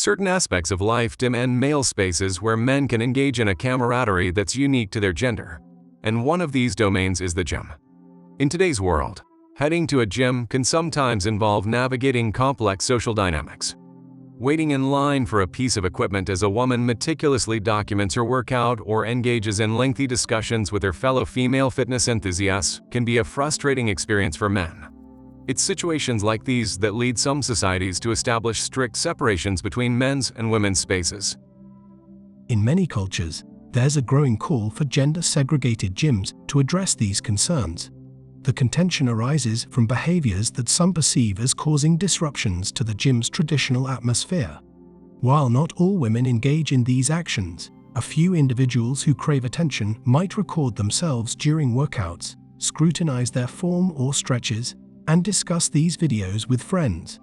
certain aspects of life demand male spaces where men can engage in a camaraderie that's unique to their gender. And one of these domains is the gym. In today's world, heading to a gym can sometimes involve navigating complex social dynamics. Waiting in line for a piece of equipment as a woman meticulously documents her workout or engages in lengthy discussions with her fellow female fitness enthusiasts can be a frustrating experience for men. It's situations like these that lead some societies to establish strict separations between men's and women's spaces. In many cultures, there's a growing call for gender-segregated gyms to address these concerns. The contention arises from behaviors that some perceive as causing disruptions to the gym's traditional atmosphere. While not all women engage in these actions, a few individuals who crave attention might record themselves during workouts, scrutinize their form or stretches, and discuss these videos with friends.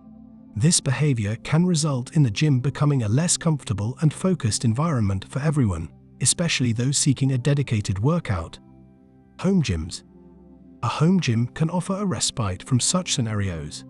This behavior can result in the gym becoming a less comfortable and focused environment for everyone, especially those seeking a dedicated workout. Home gyms. A home gym can offer a respite from such scenarios.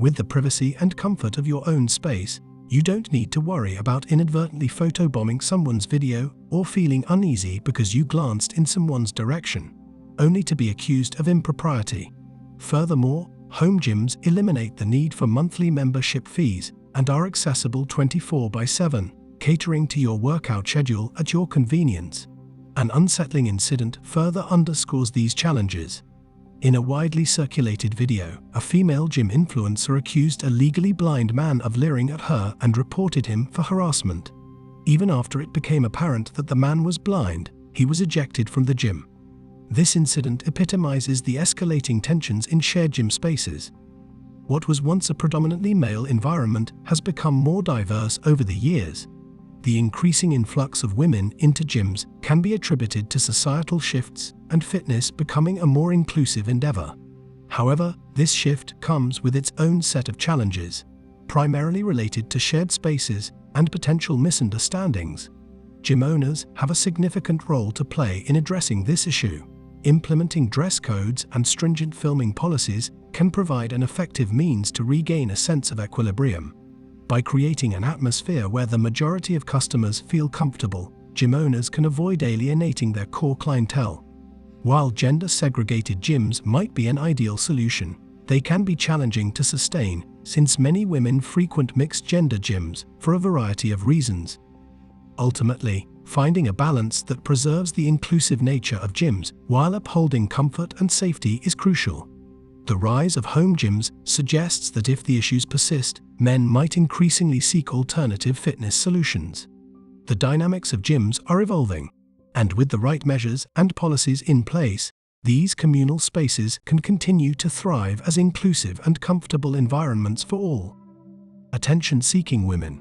With the privacy and comfort of your own space, you don't need to worry about inadvertently photobombing someone's video or feeling uneasy because you glanced in someone's direction, only to be accused of impropriety. Furthermore, home gyms eliminate the need for monthly membership fees and are accessible 24/7, catering to your workout schedule at your convenience. An unsettling incident further underscores these challenges. In a widely circulated video, a female gym influencer accused a legally blind man of leering at her and reported him for harassment. Even after it became apparent that the man was blind, he was ejected from the gym. This incident epitomizes the escalating tensions in shared gym spaces. What was once a predominantly male environment has become more diverse over the years. The increasing influx of women into gyms can be attributed to societal shifts and fitness becoming a more inclusive endeavor. However, this shift comes with its own set of challenges, primarily related to shared spaces and potential misunderstandings. Gym owners have a significant role to play in addressing this issue. Implementing dress codes and stringent filming policies can provide an effective means to regain a sense of equilibrium. By creating an atmosphere where the majority of customers feel comfortable, gym owners can avoid alienating their core clientele. While gender-segregated gyms might be an ideal solution, they can be challenging to sustain since many women frequent mixed-gender gyms for a variety of reasons. Ultimately, finding a balance that preserves the inclusive nature of gyms while upholding comfort and safety is crucial. The rise of home gyms suggests that if the issues persist, men might increasingly seek alternative fitness solutions. The dynamics of gyms are evolving, and with the right measures and policies in place, these communal spaces can continue to thrive as inclusive and comfortable environments for all. Attention-seeking women.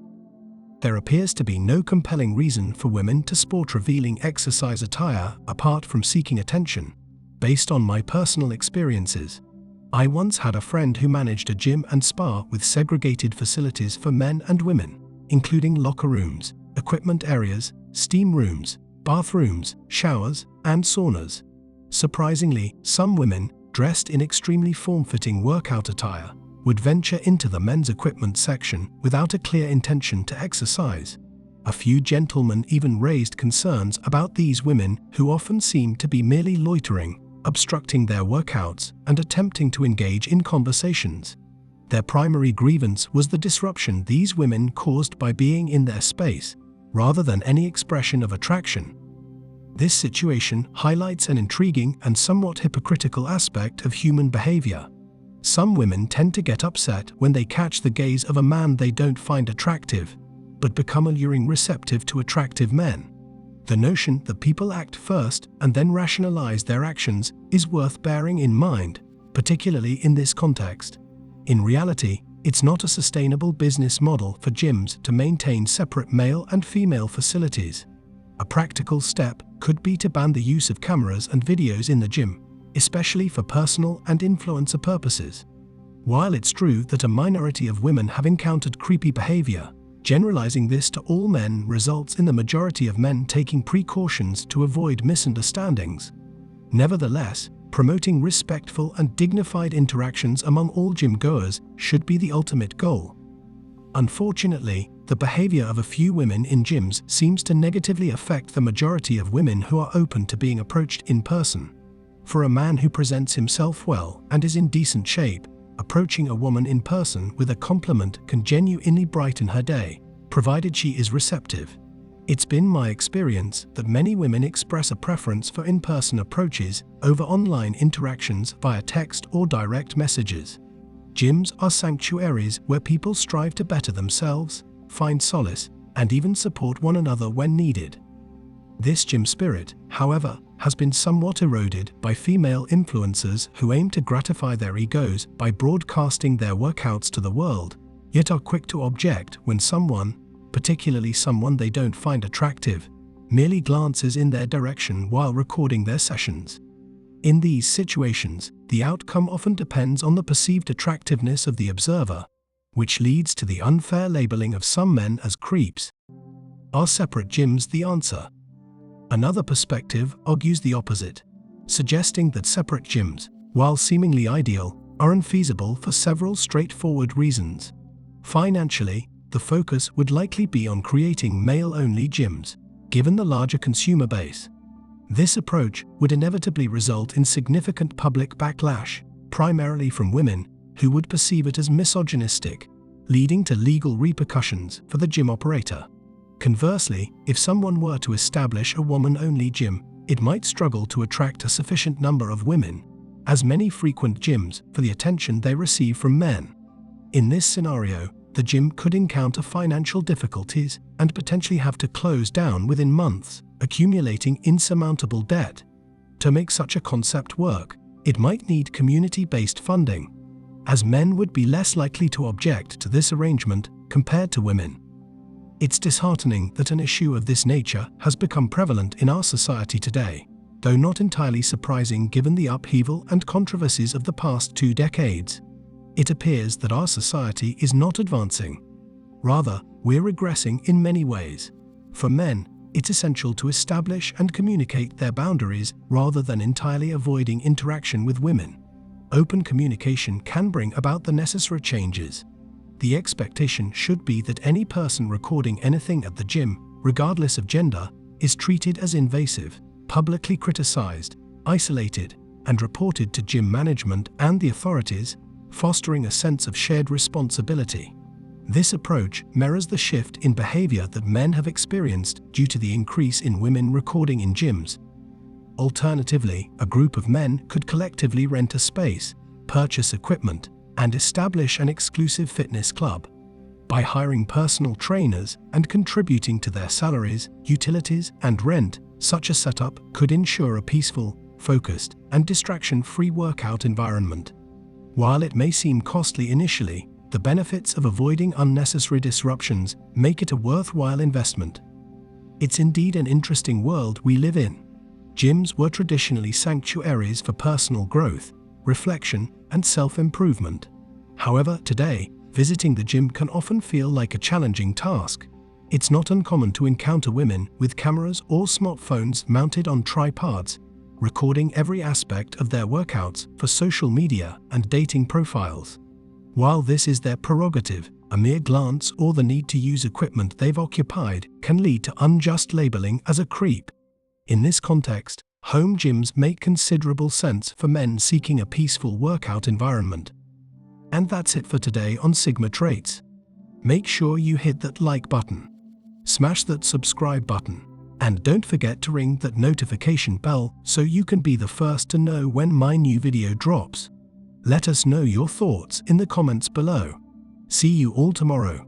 There appears to be no compelling reason for women to sport revealing exercise attire apart from seeking attention. Based on my personal experiences, I once had a friend who managed a gym and spa with segregated facilities for men and women, including locker rooms, equipment areas, steam rooms, bathrooms, showers, and saunas. Surprisingly, some women, dressed in extremely form-fitting workout attire, would venture into the men's equipment section without a clear intention to exercise. A few gentlemen even raised concerns about these women who often seemed to be merely loitering, obstructing their workouts, and attempting to engage in conversations. Their primary grievance was the disruption these women caused by being in their space, rather than any expression of attraction. This situation highlights an intriguing and somewhat hypocritical aspect of human behavior. Some women tend to get upset when they catch the gaze of a man they don't find attractive, but become alluring receptive to attractive men. The notion that people act first and then rationalize their actions is worth bearing in mind, particularly in this context. In reality, it's not a sustainable business model for gyms to maintain separate male and female facilities. A practical step could be to ban the use of cameras and videos in the gym, especially for personal and influencer purposes. While it's true that a minority of women have encountered creepy behavior, generalizing this to all men results in the majority of men taking precautions to avoid misunderstandings. Nevertheless, promoting respectful and dignified interactions among all gym goers should be the ultimate goal. Unfortunately, the behavior of a few women in gyms seems to negatively affect the majority of women who are open to being approached in person. For a man who presents himself well and is in decent shape, approaching a woman in person with a compliment can genuinely brighten her day, provided she is receptive. It's been my experience that many women express a preference for in-person approaches over online interactions via text or direct messages. Gyms are sanctuaries where people strive to better themselves, find solace, and even support one another when needed. This gym spirit, however, has been somewhat eroded by female influencers who aim to gratify their egos by broadcasting their workouts to the world, yet are quick to object when someone, particularly someone they don't find attractive, merely glances in their direction while recording their sessions. In these situations, the outcome often depends on the perceived attractiveness of the observer, which leads to the unfair labeling of some men as creeps. Are separate gyms the answer? Another perspective argues the opposite, suggesting that separate gyms, while seemingly ideal, are unfeasible for several straightforward reasons. Financially, the focus would likely be on creating male-only gyms, given the larger consumer base. This approach would inevitably result in significant public backlash, primarily from women, who would perceive it as misogynistic, leading to legal repercussions for the gym operator. Conversely, if someone were to establish a woman-only gym, it might struggle to attract a sufficient number of women, as many frequent gyms, for the attention they receive from men. In this scenario, the gym could encounter financial difficulties and potentially have to close down within months, accumulating insurmountable debt. To make such a concept work, it might need community-based funding, as men would be less likely to object to this arrangement compared to women. It's disheartening that an issue of this nature has become prevalent in our society today, though not entirely surprising given the upheaval and controversies of the past 2 decades. It appears that our society is not advancing. Rather, we're regressing in many ways. For men, it's essential to establish and communicate their boundaries rather than entirely avoiding interaction with women. Open communication can bring about the necessary changes. The expectation should be that any person recording anything at the gym, regardless of gender, is treated as invasive, publicly criticized, isolated, and reported to gym management and the authorities, fostering a sense of shared responsibility. This approach mirrors the shift in behavior that men have experienced due to the increase in women recording in gyms. Alternatively, a group of men could collectively rent a space, purchase equipment, and establish an exclusive fitness club. By hiring personal trainers and contributing to their salaries, utilities, and rent, such a setup could ensure a peaceful, focused, and distraction-free workout environment. While it may seem costly initially, the benefits of avoiding unnecessary disruptions make it a worthwhile investment. It's indeed an interesting world we live in. Gyms were traditionally sanctuaries for personal growth, reflection, and self-improvement. However, today, visiting the gym can often feel like a challenging task. It's not uncommon to encounter women with cameras or smartphones mounted on tripods, recording every aspect of their workouts for social media and dating profiles. While this is their prerogative, a mere glance or the need to use equipment they've occupied can lead to unjust labeling as a creep. In this context, home gyms make considerable sense for men seeking a peaceful workout environment. And that's it for today on Sigma Traits. Make sure you hit that like button, smash that subscribe button, and don't forget to ring that notification bell so you can be the first to know when my new video drops. Let us know your thoughts in the comments below. See you all tomorrow.